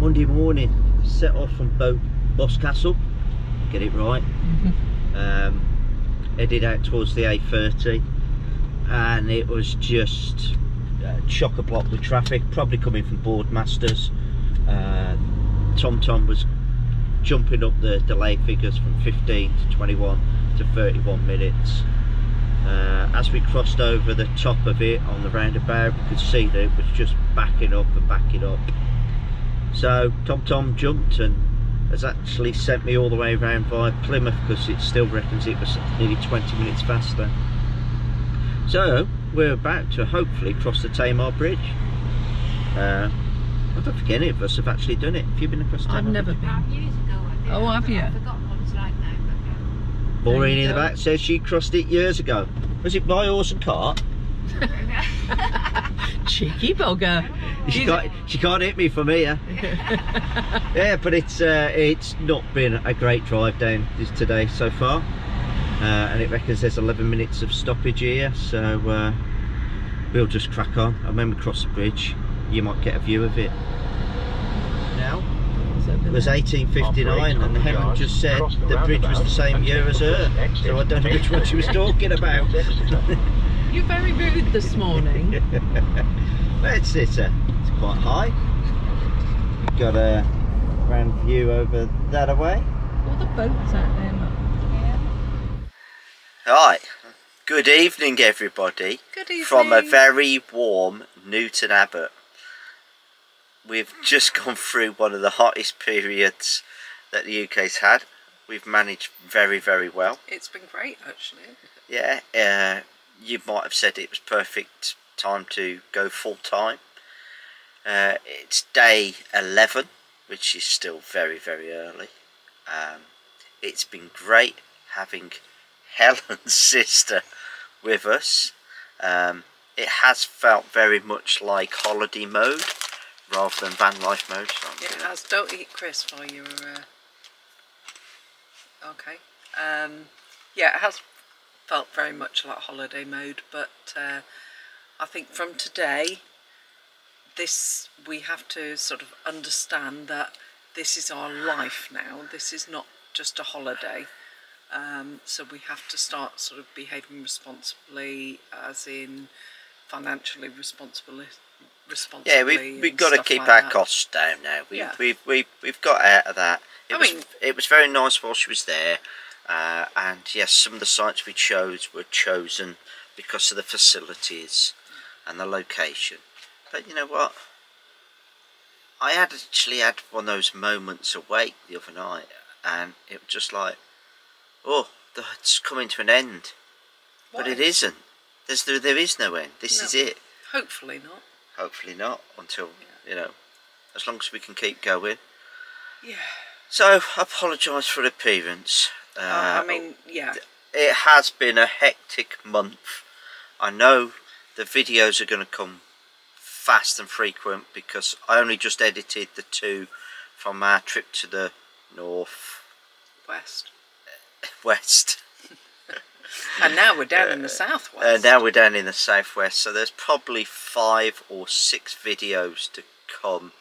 Monday morning, set off from Boscastle, get it right. Headed out towards the A30, and it was just chock-a-block with traffic, probably coming from Boardmasters. TomTom was jumping up the delay figures from 15 to 21 to 31 minutes. As we crossed over the top of it on the roundabout, we could see that it was just backing up and backing up. So TomTom jumped and has actually sent me all the way around via Plymouth, because it still reckons it was nearly 20 minutes faster. So we're about to hopefully cross the Tamar Bridge. I don't think any of us have actually done it. Have you been across Tamar? I've never been. Years ago I did. Oh, have you? I've forgotten what it's like now. Maureen in the back says she crossed it years ago. Was it by horse and cart? Cheeky bugger. She can't hit me from here. Yeah, but it's not been a great drive down today so far, and it reckons there's 11 minutes of stoppage here, so we'll just crack on, and when we cross the bridge you might get a view of it. Now it was 1859, and Helen just said the bridge was the same year as her, so I don't know which one she was talking about. You're very rude this morning. It's quite high. We've got a grand view over that away. All the boats out there, look. Right, good evening everybody. Good evening. From a very warm Newton Abbot. We've just gone through one of the hottest periods that the UK's had. We've managed very, very well. It's been great actually. Yeah, you might have said it was perfect time to go full time. It's day 11, which is still very, very early. It's been great having Helen's sister with us. It has felt very much like holiday mode rather than van life mode. So it has. Don't eat Chris while you're okay. Yeah, it has felt very much like holiday mode, but I think from today, we have to sort of understand that this is our life now. This is not just a holiday. So we have to start sort of behaving responsibly, as in financially responsibly. Yeah, we've got to keep like our costs down now. We've got out of that. It was very nice while she was there. And yes, some of the sites we chose were chosen because of the facilities and the location. But you know what? I had actually had one of those moments awake the other night, and it was just like, oh, it's coming to an end. Why? But it isn't. There is no end. This is it. Hopefully not. Hopefully not, until, you know, as long as we can keep going. Yeah. So, I apologise for the appearance. Yeah. It has been a hectic month. I know the videos are going to come fast and frequent because I only just edited the 2 from our trip to the west. And now we're down in the southwest. Now we're down in the southwest, so there's probably 5 or 6 videos to come.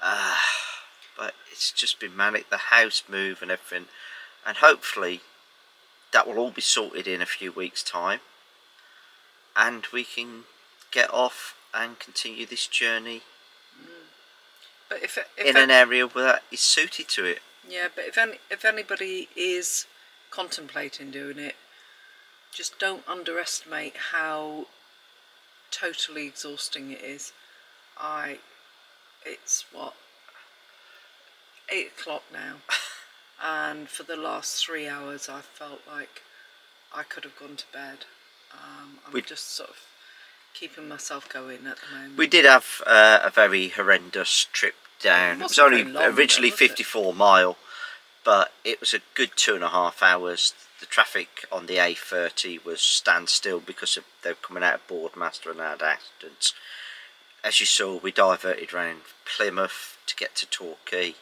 But it's just been manic, the house move and everything, and hopefully that will all be sorted in a few weeks' time, and we can get off and continue this journey but if in an area that is suited to it. Yeah, but if anybody is contemplating doing it, just don't underestimate how totally exhausting it is. It's what, 8 o'clock now, and for the last 3 hours I felt like I could have gone to bed. I'm just sort of keeping myself going at the moment. We did have a very horrendous trip down. It was only originally 54 mile, but it was a good 2.5 hours. The traffic on the A30 was standstill because they were coming out of Boardmaster and had accidents. As you saw, we diverted around Plymouth to get to Torquay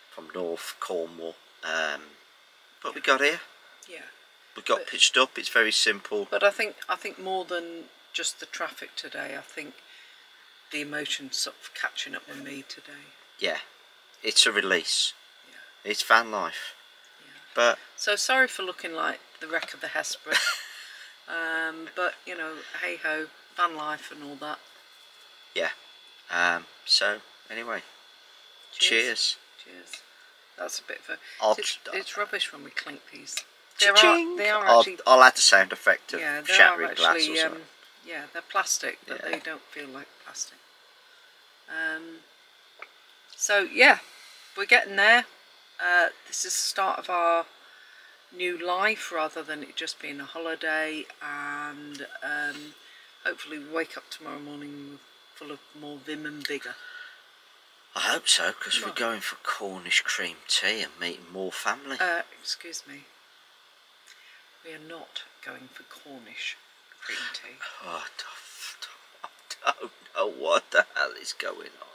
from North Cornwall, but we got here. Yeah, we got pitched up. It's very simple. But I think more than just the traffic today, I think the emotions sort of catching up with me today. Yeah, it's a release. Yeah. It's van life. Yeah. But so sorry for looking like the wreck of the Hesperus. But you know, hey ho, van life and all that. Yeah. So anyway, cheers. Cheers. That's a bit of a. It's rubbish when we clink these. They are actually. I'll add the sound effect of yeah, they shattering are glass actually, or something. yeah, they're plastic, but Yeah. they don't feel like plastic. So yeah, we're getting there. This is the start of our new life rather than it just being a holiday, and hopefully we wake up tomorrow morning full of more vim and vigour. I hope so, because we're going for Cornish cream tea and meeting more family. Excuse me. We are not going for Cornish cream tea. Oh, I don't know what the hell is going on.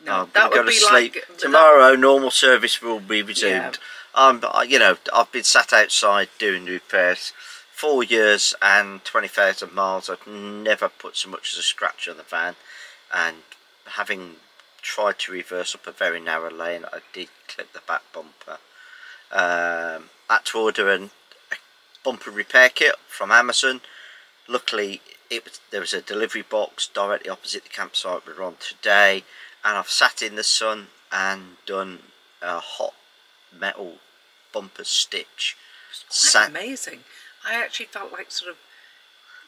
No. I'm that going to go would to be sleep. like Tomorrow, normal service will be resumed. Yeah. You know, I've been sat outside doing repairs 4 years and 20,000 miles. I've never put so much as a scratch on the van, and having tried to reverse up a very narrow lane, I did clip the back bumper. Had to order a bumper repair kit from Amazon. Luckily, there was a delivery box directly opposite the campsite we're on today, and I've sat in the sun and done a hot metal bumper stitch. It's quite amazing. I actually felt like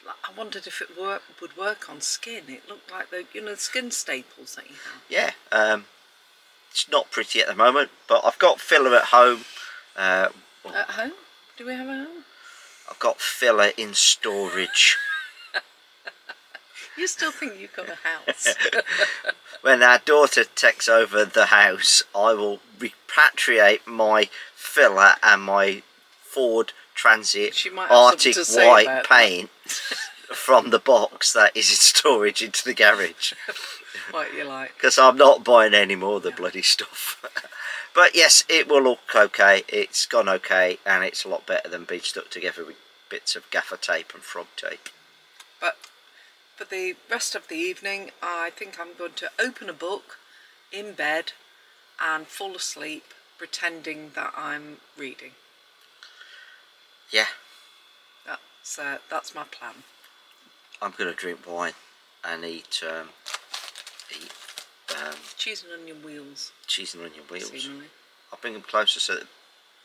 I wondered if it would work on skin. It looked like the skin staples that you have. Yeah, it's not pretty at the moment, but I've got filler at home. At home? Do we have a home? I've got filler in storage. You still think you've got a house? When our daughter takes over the house, I will repatriate my filler and my Ford Transit Arctic white paint from the box that is in storage into the garage. What you like? Because I'm not buying any more of the bloody stuff. But yes, it will look okay. It's gone okay, and it's a lot better than being stuck together with bits of gaffer tape and frog tape. But for the rest of the evening, I think I'm going to open a book in bed and fall asleep pretending that I'm reading. Yeah. That's my plan. I'm going to drink wine and eat cheese and onion wheels. Cheese and onion wheels. Seemingly. I'll bring them closer so that the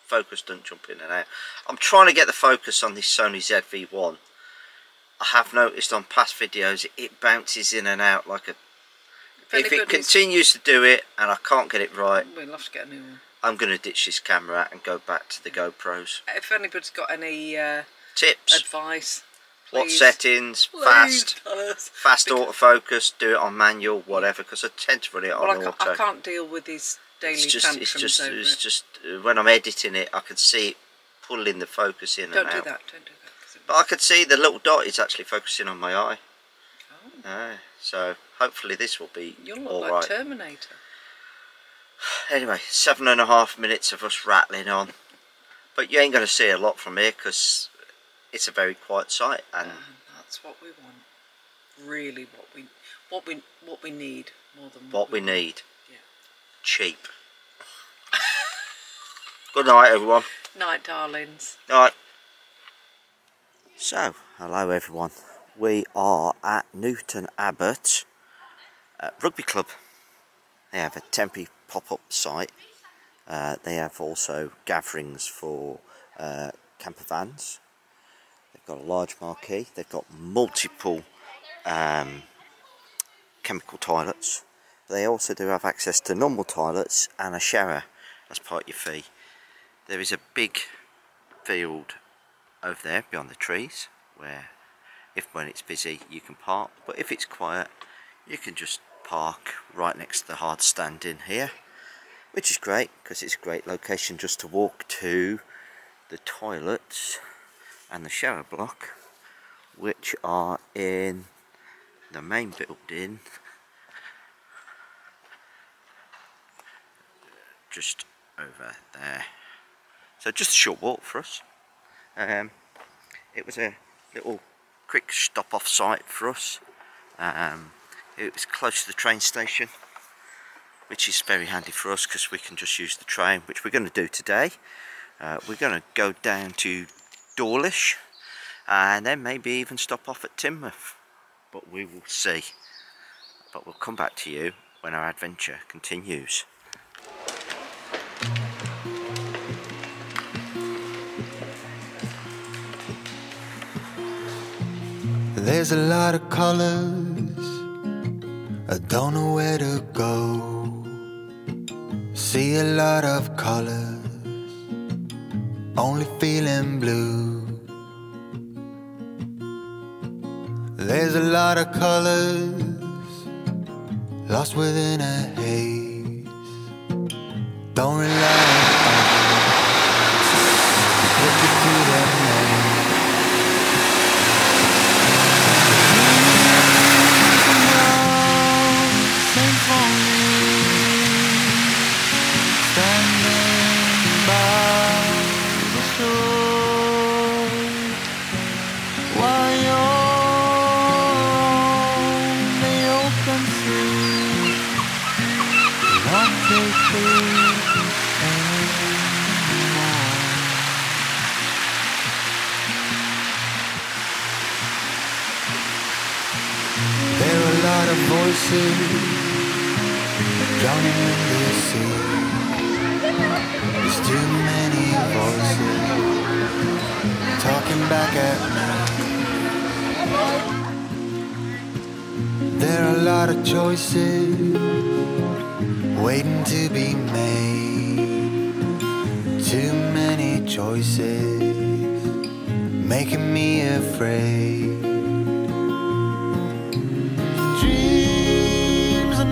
focus doesn't jump in and out. I'm trying to get the focus on this Sony ZV-1. I have noticed on past videos it bounces in and out like a... If it continues to do it and I can't get it right, we'll have to get a new one. I'm going to ditch this camera and go back to the GoPros. If anybody's got any tips, advice, what please, settings, fast autofocus, do it on manual, whatever, because I tend to run it on auto. I can't deal with these daily tantrums over it. It's just when I'm editing it, I can see it pulling the focus in and out. Don't do that. But I could see the little dot is actually focusing on my eye. Oh. So hopefully this will be You'll look all like right. Terminator. Anyway, 7.5 minutes of us rattling on, but you ain't going to see a lot from here because it's a very quiet site, and that's what we want. Really, what we need more than what we need. Yeah. Cheap. Good night, everyone. Night, darlings. Night. So, hello everyone. We are at Newton Abbot Rugby Club. They have a temporary pop-up site. They have also gatherings for camper vans. They've got a large marquee. They've got multiple chemical toilets. They also do have access to normal toilets and a shower as part of your fee. There is a big field over there beyond the trees where when it's busy you can park, but if it's quiet you can just park right next to the hard stand in here, which is great because it's a great location just to walk to the toilets and the shower block, which are in the main building just over there. So just a short walk for us. It was a little quick stop off site for us. It was close to the train station, which is very handy for us because we can just use the train, which we're going to do today. We're going to go down to Dawlish and then maybe even stop off at Teignmouth, but we will see. But we'll come back to you when our adventure continues. There's a lot of colours, I don't know where to go. See a lot of colours, only feeling blue. There's a lot of colours, lost within a haze. Don't rely on others, look into their name. Voices drowning in the sea. There's too many voices talking back at me. There are a lot of choices waiting to be made. Too many choices making me afraid.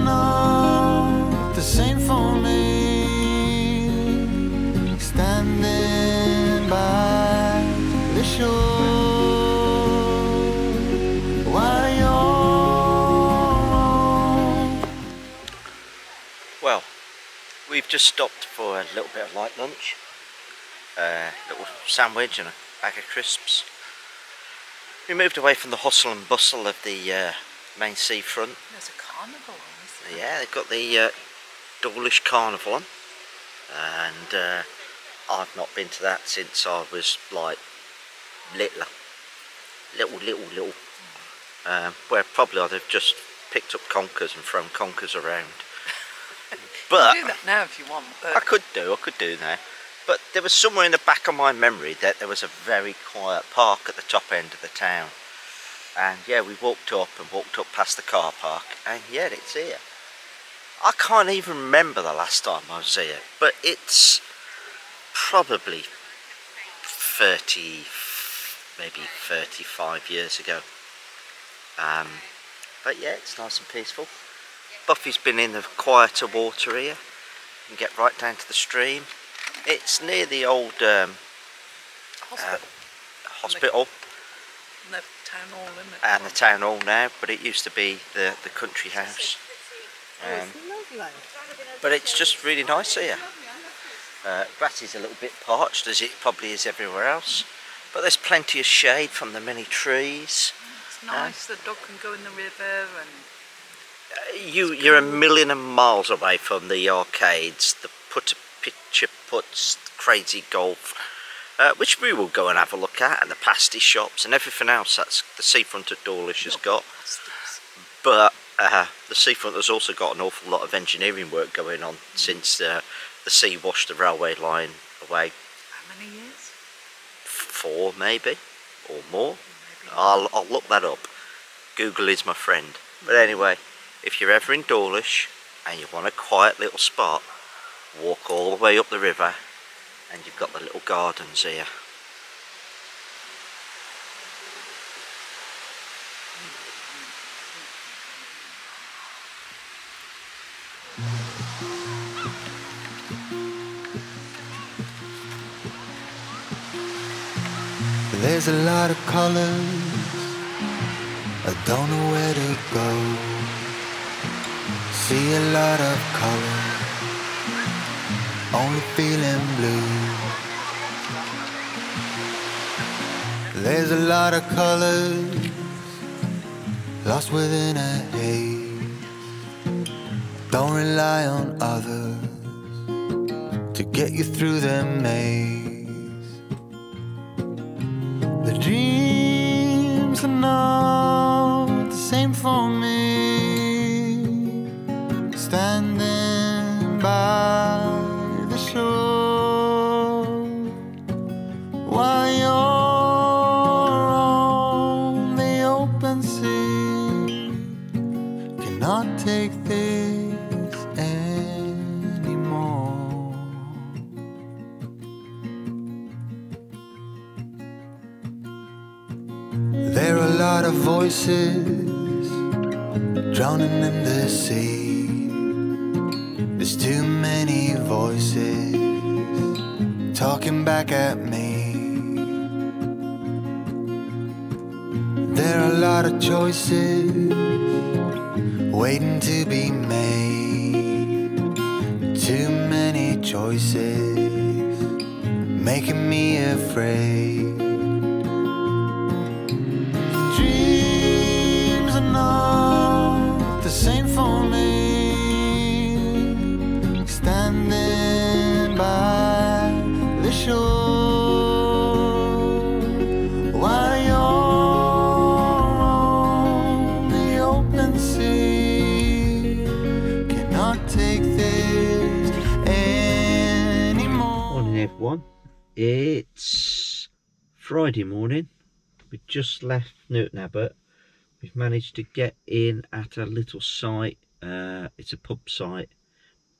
Not the same for me, standing by the shore while you're... Well, we've just stopped for a little bit of light lunch, a little sandwich and a bag of crisps. We moved away from the hustle and bustle of the main seafront. There's a carnival on, isn't there? Yeah, they've got the Dawlish Carnival on, and I've not been to that since I was like little. Where probably I'd have just picked up conkers and thrown conkers around. But you can do that now if you want. But I could do now. But there was somewhere in the back of my memory that there was a very quiet park at the top end of the town. And yeah, we walked up past the car park, and yeah, it's here. I can't even remember the last time I was here, but it's probably 30, maybe 35 years ago. But yeah, it's nice and peaceful. Buffy's been in the quieter water here. You can get right down to the stream. It's near the old hospital. The town hall, isn't it? And the town hall now, but it used to be the country house. It's lovely. But it's just really nice here. Grass is a little bit parched, as it probably is everywhere else, but there's plenty of shade from the many trees. It's nice, the dog can go in the river and... You're a million miles away from the arcades, the picture puts, crazy golf, which we will go and have a look at, and the pasty shops and everything else that's the seafront at Dawlish has got. But the seafront has also got an awful lot of engineering work going on since the sea washed the railway line away. How many years? 4 maybe, or more. I'll look that up. Google is my friend. But anyway, if you're ever in Dawlish and you want a quiet little spot, walk all the way up the river and you've got the little gardens here. There's a lot of colors, I don't know where to go. See a lot of colors, only feeling blue. There's a lot of colors, lost within a haze. Don't rely on others to get you through the maze. The dreams are not the same for me. Standing by the shore while you're on the open sea, cannot take this anymore. There are a lot of voices drowning in the sea. There's too many voices talking back at me. There are a lot of choices waiting to be made. Too many choices making me afraid. Dreams are not the same for me. Standing by the shore while you're on the open sea, cannot take this anymore. Morning everyone, it's Friday morning. We just left Newton Abbot. We've managed to get in at a little site. It's a pub site,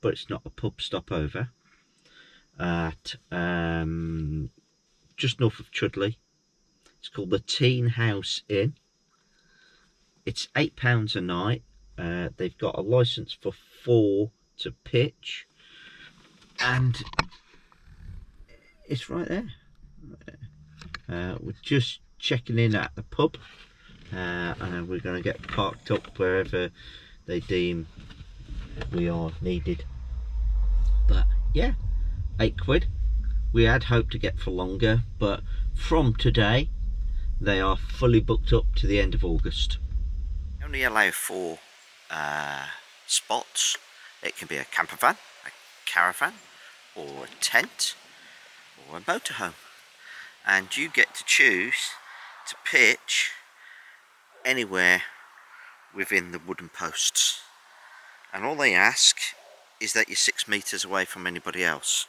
but it's not a pub stopover, at just north of Chudley. It's called the Teign Head Inn. It's £8 a night. They've got a license for 4 to pitch, and it's right there. We're just checking in at the pub, and we're going to get parked up wherever they deem we are needed. But yeah, £8. We had hoped to get for longer, but from today they are fully booked up to the end of August. They only allow 4 spots. It can be a camper van, a caravan, or a tent, or a motorhome, and you get to choose to pitch anywhere within the wooden posts, and all they ask is that you're 6 meters away from anybody else.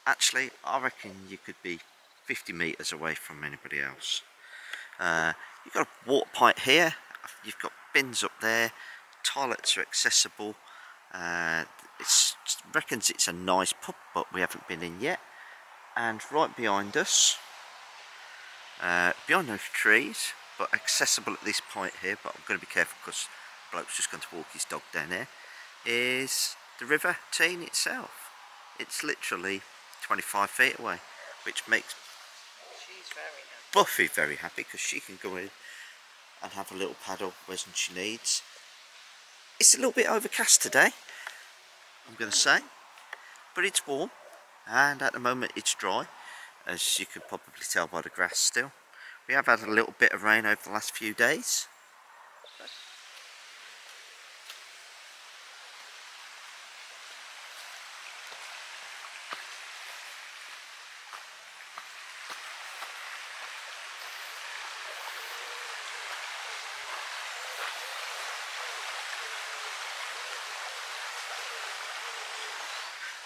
Actually, I reckon you could be 50 meters away from anybody else. You've got a water pipe here, you've got bins up there, toilets are accessible. It reckons it's a nice pub, but we haven't been in yet. And right behind us, behind those trees, but accessible at this point here, but I'm going to be careful because the bloke's just going to walk his dog down there, is the River Teign itself. It's literally 25 feet away, which makes Buffy very happy because she can go in and have a little paddle when she needs. It's a little bit overcast today, I'm going to say, but it's warm, and at the moment it's dry, as you could probably tell by the grass still. We have had a little bit of rain over the last few days.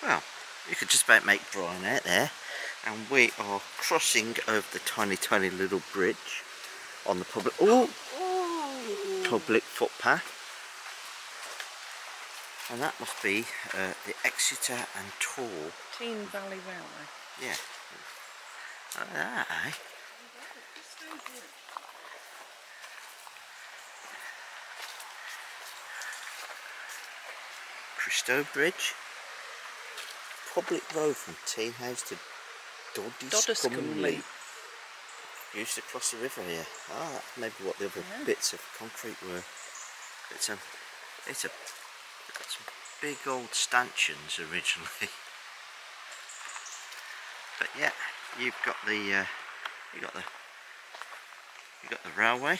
Well, you could just about make Brian out there, and we are crossing over the tiny little bridge on the public public footpath, and that must be the Exeter and Teign Valley Railway. Yeah. That, eh? Christo Bridge. Public road from Teign Head to Dawlish. Used to cross the river here. Ah, that's maybe what the other bits of concrete were. It's got some big old stanchions originally. But yeah, you've got the railway.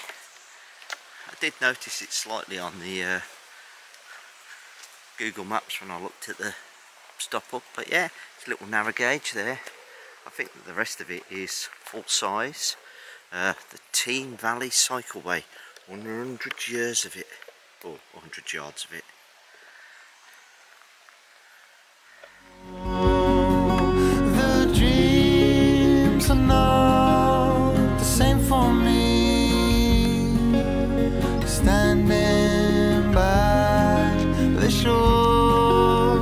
I did notice it's slightly on the Google Maps when I looked at the stop up, but yeah, it's a little narrow gauge there. I think that the rest of it is full size. The Teign Valley Cycleway, 100 years of it, or 100 yards of it. The dreams are not the same for me. Standing by the shore,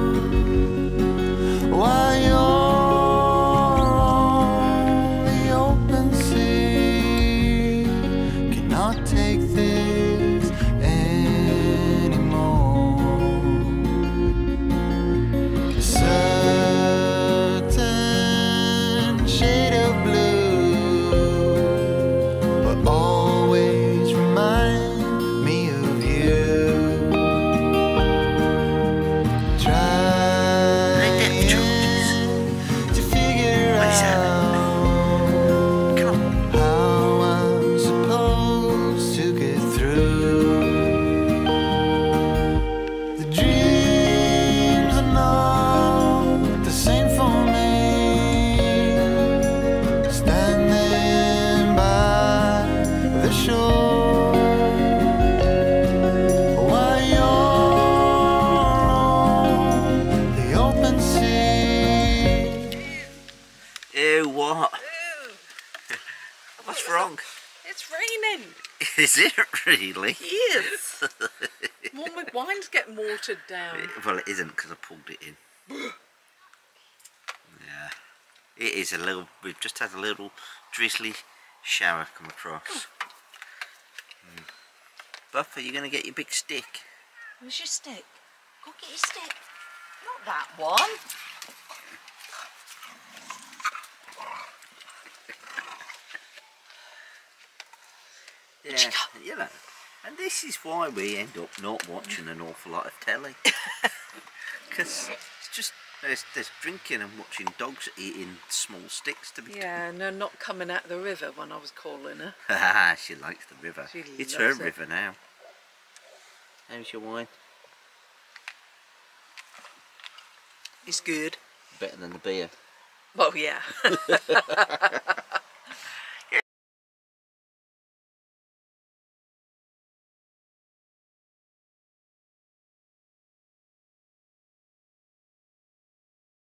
while you're on the open sea, cannot take this anymore. A certain shade of blue, but always remind me of you. Trying to figure out how I'm supposed to get through. The dreams are not the same for me. Standing by the shore, while you're on the open sea. Ew, what? Ew. What's wrong? It's raining. Is it really? Yes. Well, my wine's getting watered down. Well, it isn't because I pulled it in. Yeah, it is a little. We've just had a little drizzly shower come across. Buff, are you going to get your big stick? Where's your stick? Go get your stick. Not that one. Yeah, you know. And this is why we end up not watching an awful lot of telly. Because it's just, there's drinking and watching dogs eating small sticks to be Yeah, no, not coming out of the river when I was calling her. Haha, she likes the river. She It's her loves it. river now. How's your wine? It's good. Better than the beer. Well, yeah.